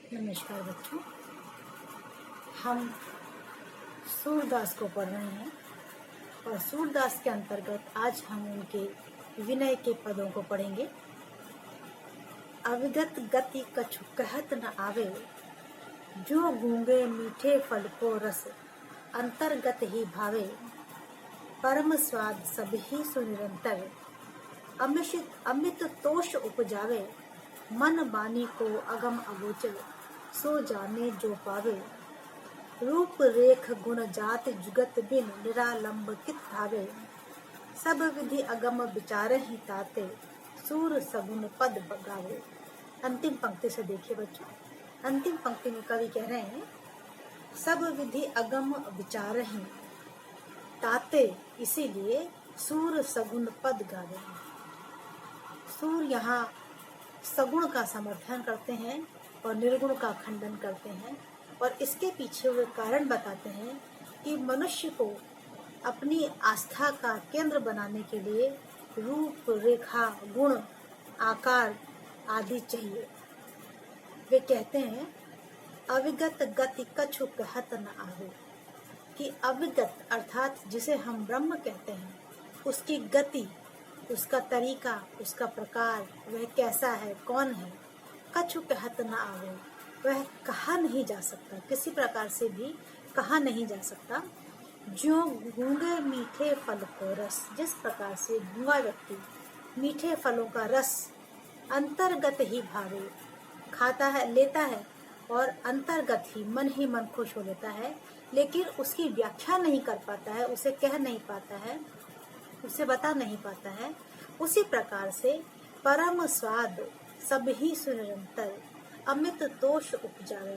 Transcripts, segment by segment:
नमस्कार बच्चों, हम सूरदास को पढ़ रहे हैं और सूरदास के अंतर्गत आज हम उनके विनय के पदों को पढ़ेंगे। अविगत गति कछु कहत न आवे, जो गूंगे मीठे फल को रस अंतर्गत ही भावे। परम स्वाद सब ही सुनिरंतर, अमित तोष उपजावे। मन बानी को अगम अगोचर, सो जाने जो पावे। रूप रेख गुण जात जुगत बिन, निरालंब कित भावे। सब विधि अगम विचार ही ताते, सूर सगुन पद गावे। अंतिम पंक्ति से देखिए बच्चों, अंतिम पंक्ति में कवि कह रहे हैं सब विधि अगम विचार ही ताते, इसीलिए सूर सगुन पद गावे। सूर यहाँ सगुण का समर्थन करते हैं और निर्गुण का खंडन करते हैं और इसके पीछे वे कारण बताते हैं कि मनुष्य को अपनी आस्था का केंद्र बनाने के लिए रूप रेखा गुण आकार आदि चाहिए। वे कहते हैं अविगत गति कछु कहत न आवे, कि अविगत अर्थात जिसे हम ब्रह्म कहते हैं उसकी गति, उसका तरीका, उसका प्रकार, वह कैसा है, कौन है, कछु कहत न आवे, वह कहा नहीं जा सकता, किसी प्रकार से भी कहा नहीं जा सकता। जो गूंगे मीठे फल को रस, जिस प्रकार से गूंगा व्यक्ति मीठे फलों का रस अंतर्गत ही भावे, खाता है, लेता है और अंतर्गत ही मन खुश हो लेता है, लेकिन उसकी व्याख्या नहीं कर पाता है, उसे कह नहीं पाता है, उसे बता नहीं पाता है। उसी प्रकार से परम स्वाद सब ही सुनिरंतर, अमित तोष उपजावे,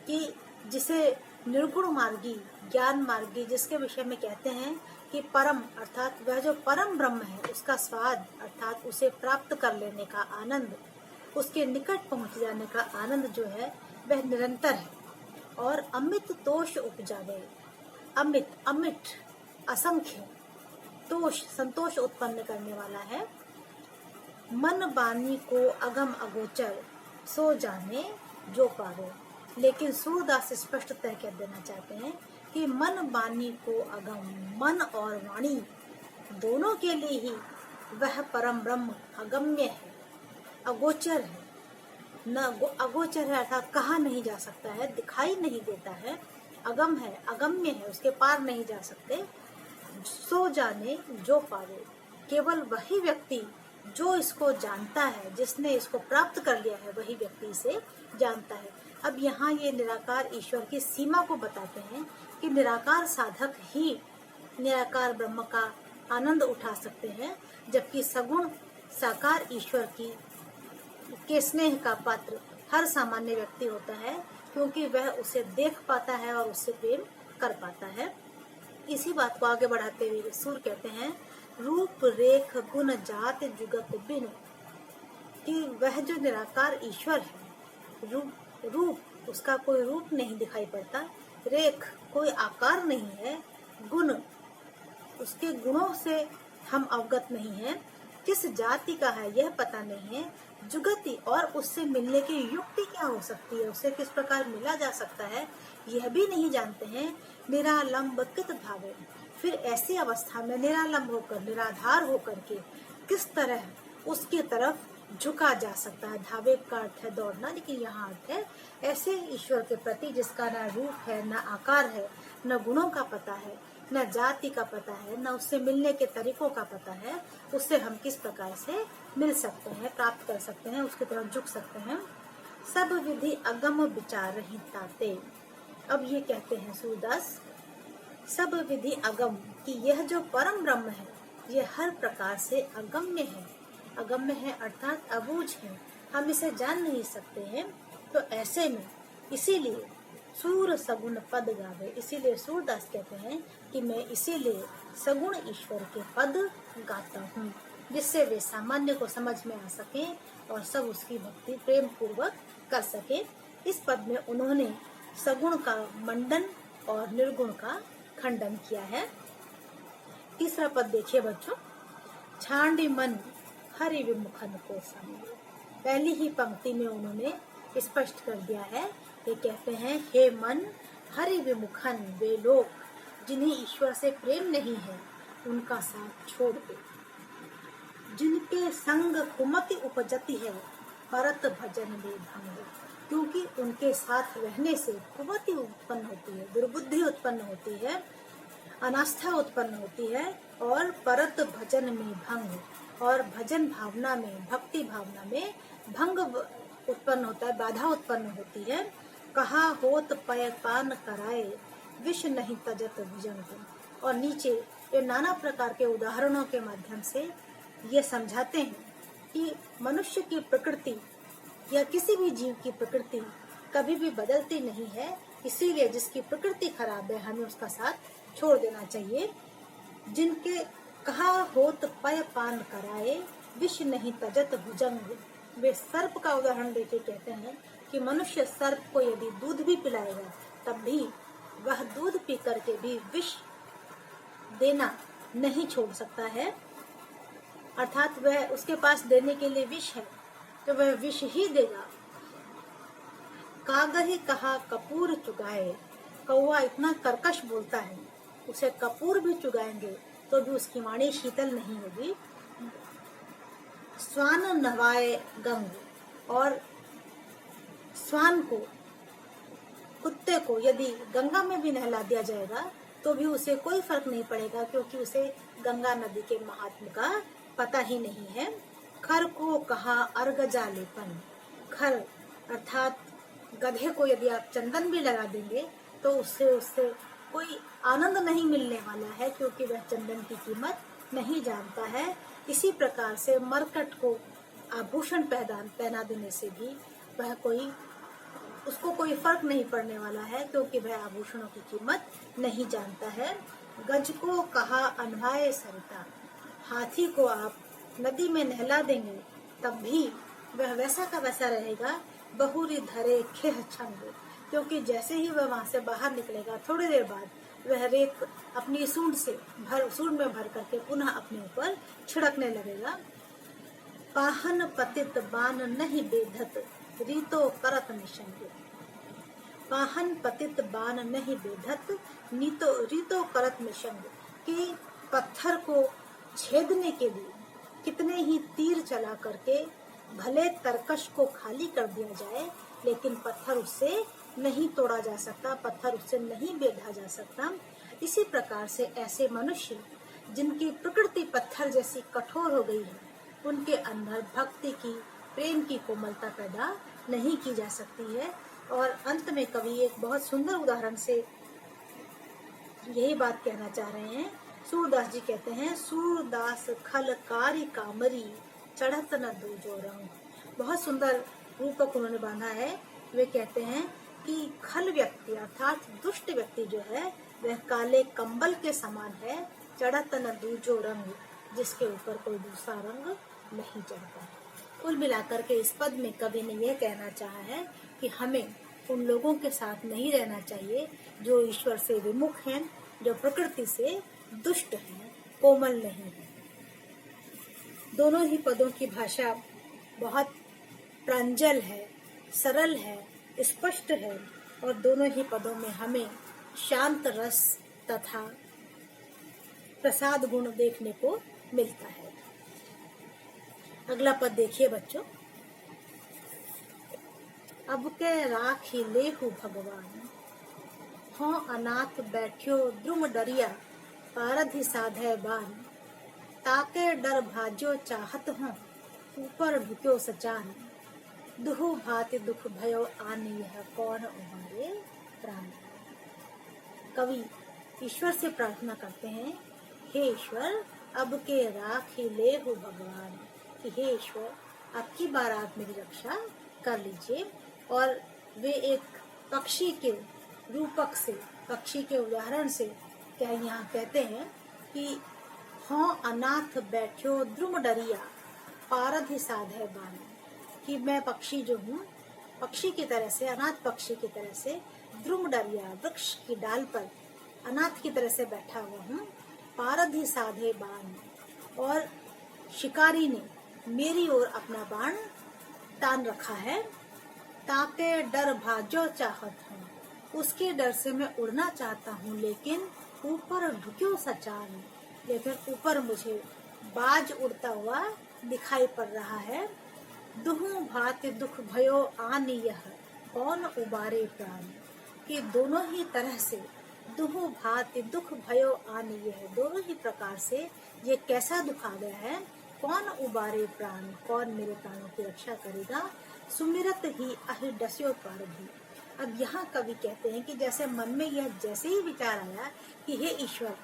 कि जिसे निर्गुण मार्गी ज्ञान मार्गी जिसके विषय में कहते हैं कि परम अर्थात वह जो परम ब्रह्म है, उसका स्वाद अर्थात उसे प्राप्त कर लेने का आनंद, उसके निकट पहुंच जाने का आनंद जो है वह निरंतर है और अमित तोष उपजावे। अमित अमिट असंख्य, तोष संतोष उत्पन्न करने वाला है। मन बानी को अगम अगोचर, सो जाने जो पावे। लेकिन सूरदास स्पष्टतः कह देना चाहते हैं कि मन बानी को अगम, मन और वाणी दोनों के लिए ही वह परम ब्रह्म अगम्य है, अगोचर है। न अगोचर है अर्थात कहा नहीं जा सकता है, दिखाई नहीं देता है, अगम है, अगम्य है, उसके पार नहीं जा सकते। सो जाने जो पावे, केवल वही व्यक्ति जो इसको जानता है, जिसने इसको प्राप्त कर लिया है, वही व्यक्ति इसे जानता है। अब यहाँ ये निराकार ईश्वर की सीमा को बताते हैं कि निराकार साधक ही निराकार ब्रह्म का आनंद उठा सकते हैं, जबकि सगुण साकार ईश्वर के स्नेह का पात्र हर सामान्य व्यक्ति होता है, क्योंकि वह उसे देख पाता है और उससे प्रेम कर पाता है। इसी बात को आगे बढ़ाते हुए सूर कहते हैं रूप रेख गुण जात जुगत बिन, कि वह जो निराकार ईश्वर है, रूप उसका कोई रूप नहीं दिखाई पड़ता, रेख कोई आकार नहीं है, गुण उसके गुणों से हम अवगत नहीं हैं, किस जाति का है यह पता नहीं है, जुगति और उससे मिलने की युक्ति क्या हो सकती है, उससे किस प्रकार मिला जा सकता है यह भी नहीं जानते हैं। निरालंब कित भावे, फिर ऐसी अवस्था में निरालंब होकर, निराधार होकर के किस तरह उसकी तरफ झुका जा सकता है। धावे का अर्थ है दौड़ना, लेकिन यहाँ अर्थ है ऐसे ईश्वर के प्रति जिसका न रूप है, न आकार है, न गुणों का पता है, न जाति का पता है, न उससे मिलने के तरीकों का पता है, उससे हम किस प्रकार से मिल सकते हैं, प्राप्त कर सकते हैं, उसकी तरफ झुक सकते हैं। सब विधि अगम विचार ही ताते। अब ये कहते हैं सूरदास सब विधि अगम, कि यह जो परम ब्रह्म है यह हर प्रकार से अगम्य है। अगम्य है अर्थात अबूझ है, हम इसे जान नहीं सकते हैं। तो ऐसे में इसीलिए सूर सगुण पद गावे, इसीलिए सूरदास कहते हैं कि मैं इसीलिए सगुण ईश्वर के पद गाता हूँ, जिससे वे सामान्य को समझ में आ सके और सब उसकी भक्ति प्रेम पूर्वक कर सके। इस पद में उन्होंने सगुण का मंडन और निर्गुण का खंडन किया है। तीसरा पद देखिए बच्चों, छांडी मन हरि विमुखन को सामने। पहली ही पंक्ति में उन्होंने स्पष्ट कर दिया है। ये कहते हैं, हे मन, हरि विमुखन वे लोग जिन्हें ईश्वर से प्रेम नहीं है, उनका साथ छोड़ दे। जिनके संग कुमति उपजती है, परत भजन में भंग। क्योंकि उनके साथ रहने से कुमति उत्पन्न होती है, दुर्बुद्धि उत्पन्न होती है, अनास्था उत्पन्न होती है, और परत भजन में भंग, और भजन भावना में, भक्ति भावना में भंग उत्पन्न होता है, बाधा उत्पन्न होती है। कहा होत पय पान कराए, विष नहीं तजत भुजंग। और नीचे ये नाना प्रकार के उदाहरणों के माध्यम से ये समझाते हैं कि मनुष्य की प्रकृति या किसी भी जीव की प्रकृति कभी भी बदलती नहीं है। इसीलिए जिसकी प्रकृति खराब है, हमें उसका साथ छोड़ देना चाहिए। जिनके कहा होत पय पान कराए, विष नहीं तजत भुजंग। वे सर्प का उदाहरण देके कहते हैं कि मनुष्य सर्प को यदि दूध भी पिलाएगा, तब भी वह दूध पी करके भी विष देना नहीं छोड़ सकता है। अर्थात वह, उसके पास देने के लिए विष है तो वह विष ही देगा। कागहि कहा कपूर चुगाए, कौवा इतना कर्कश बोलता है, उसे कपूर भी चुगाएंगे तो भी उसकी वाणी शीतल नहीं होगी। स्वान नवाए गंग, और स्वान को, कुत्ते को यदि गंगा में भी नहला दिया जाएगा तो भी उसे कोई फर्क नहीं पड़ेगा, क्योंकि उसे गंगा नदी के महात्म का पता ही नहीं है। खर को कहा अर्घ जालेपन, खर अर्थात गधे को यदि आप चंदन भी लगा देंगे तो उससे कोई आनंद नहीं मिलने वाला है, क्योंकि वह चंदन की कीमत नहीं जानता है। इसी प्रकार से मरकट को आभूषण पहना देने से भी वह उसको कोई फर्क नहीं पड़ने वाला है, क्योंकि वह आभूषणों की कीमत नहीं जानता है। गज को कहा अनवाय सरिता, हाथी को आप नदी में नहला देंगे तब भी वह वैसा का वैसा रहेगा। बहुरी धरे खेह छंग, क्योंकि जैसे ही वह वहां से बाहर निकलेगा, थोड़ी देर बाद वह रेत अपनी सूंड में भर करके पुनः अपने ऊपर छिड़कने लगेगा। पाहन पतित बान नहीं बेधत, रीतो करत निशंग। पाहन पतित बान नहीं बेधत, रीतो करत निशंग। कि पत्थर को छेदने के लिए कितने ही तीर चला करके भले तरकश को खाली कर दिया जाए, लेकिन पत्थर उससे नहीं तोड़ा जा सकता, पत्थर उससे नहीं बेधा जा सकता। इसी प्रकार से ऐसे मनुष्य जिनकी प्रकृति पत्थर जैसी कठोर हो गई है, उनके अंदर भक्ति की, प्रेम की कोमलता पैदा नहीं की जा सकती है। और अंत में कवि एक बहुत सुंदर उदाहरण से यही बात कहना चाह रहे हैं। सूरदास जी कहते हैं, सूरदास खल कारी कामरी, चढ़त न दूजो रंग। बहुत सुंदर रूपक उन्होंने बांधा है। वे कहते हैं कि खल व्यक्ति अर्थात दुष्ट व्यक्ति जो है वह काले कंबल के समान है, चढ़त न दूजो रंग, जिसके ऊपर कोई दूसरा रंग नहीं चढ़ता। कुल मिलाकर के इस पद में कवि ने यह कहना चाहा है कि हमें उन लोगों के साथ नहीं रहना चाहिए जो ईश्वर से विमुख हैं, जो प्रकृति से दुष्ट हैं, कोमल नहीं है। दोनों ही पदों की भाषा बहुत प्रांजल है, सरल है, स्पष्ट है, और दोनों ही पदों में हमें शांत रस तथा प्रसाद गुण देखने को मिलता है। अगला पद देखिए बच्चों। अब के राखी लेहु भगवान, हों अनाथ बैठ्यो द्रुम डरिया, पारधि साधे बान, ताके डर भाजो चाहत हों, ऊपर ढुक्यो सचान, दुहु भाति दुख भयो आनी, यह कौन उमारे प्राण। कवि ईश्वर से प्रार्थना करते हैं, हे ईश्वर अब के राखी लेहु भगवान, कि हे ईश्वर अब की बार आप मेरी रक्षा कर लीजिए। और वे एक पक्षी के रूपक से, पक्षी के उदाहरण से क्या यहाँ कहते हैं कि हों अनाथ बैठ्यो द्रुम डरिया, पारधि साधे बान, कि मैं पक्षी जो हूँ, पक्षी की तरह से, अनाथ पक्षी की तरह से द्रुम डरिया, वृक्ष की डाल पर अनाथ की तरह से बैठा हुआ हूँ। पारधि साधे बान, और शिकारी ने मेरी ओर अपना बाण तान रखा है। ताके डर भाजो चाहत हूँ, उसके डर से मैं उड़ना चाहता हूँ, लेकिन ऊपर ढुक्यो सचान, लेकिन ऊपर मुझे बाज उड़ता हुआ दिखाई पड़ रहा है। दुहु भांति दुख भयो आन यह, कौन उबारे प्राण, कि दोनों ही तरह से दुहु भांति दुख भयो आन यह, दोनों ही प्रकार से ये कैसा दुख आ गया है, कौन उबारे प्राण, कौन मेरे प्राणों की रक्षा करेगा। सुमिरत ही अहि डस्यो पारधी। अब यहाँ कवि कहते हैं कि जैसे मन में यह जैसे ही विचार आया कि हे ईश्वर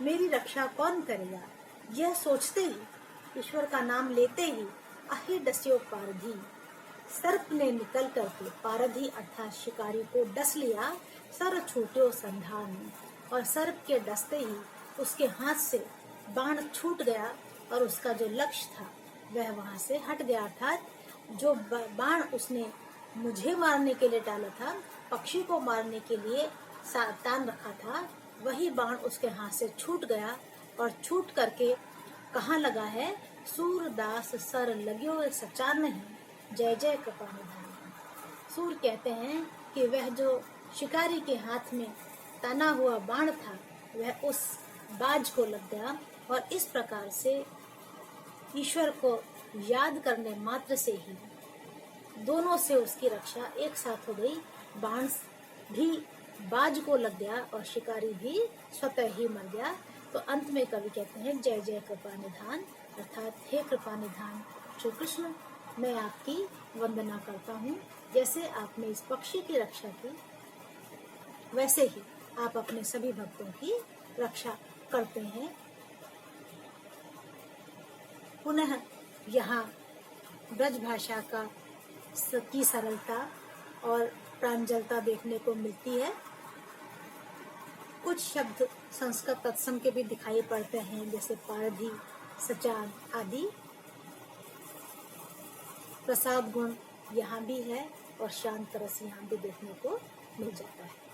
मेरी रक्षा कौन करेगा, यह सोचते ही ईश्वर का नाम लेते ही अहि डस्यो पारधी, सर्प ने निकल करके, पारधी अर्थात शिकारी को डस लिया। सर छूट्यो संधान, और सर्प के डसते ही उसके हाथ से बाण छूट गया और उसका जो लक्ष्य था वह वहां से हट गया। अर्थात जो बाण उसने मुझे मारने के लिए डाला था, पक्षी को मारने के लिए तान रखा था, वही बाण उसके हाथ से छूट गया और छूट करके कहाँ लगा है, सूरदास सर लग्यो सचा नहीं, जय जय कृपानिधान। सूर कहते हैं कि वह जो शिकारी के हाथ में तना हुआ बाण था वह उस बाज को लग गया, और इस प्रकार से ईश्वर को याद करने मात्र से ही दोनों से उसकी रक्षा एक साथ हो गई। बाण भी बाज को लग गया और शिकारी भी स्वतः ही मर गया। तो अंत में कवि कहते हैं जय जय कृपा निधान, अर्थात हे कृपा निधान श्री कृष्ण, मैं आपकी वंदना करता हूँ। जैसे आपने इस पक्षी की रक्षा की वैसे ही आप अपने सभी भक्तों की रक्षा करते हैं। पुनः यहाँ ब्रज भाषा की सरलता और प्रांजलता देखने को मिलती है। कुछ शब्द संस्कृत तत्सम के भी दिखाई पड़ते हैं, जैसे पारधी, सचान आदि। प्रसाद गुण यहाँ भी है और शांत रस यहाँ भी देखने को मिल जाता है।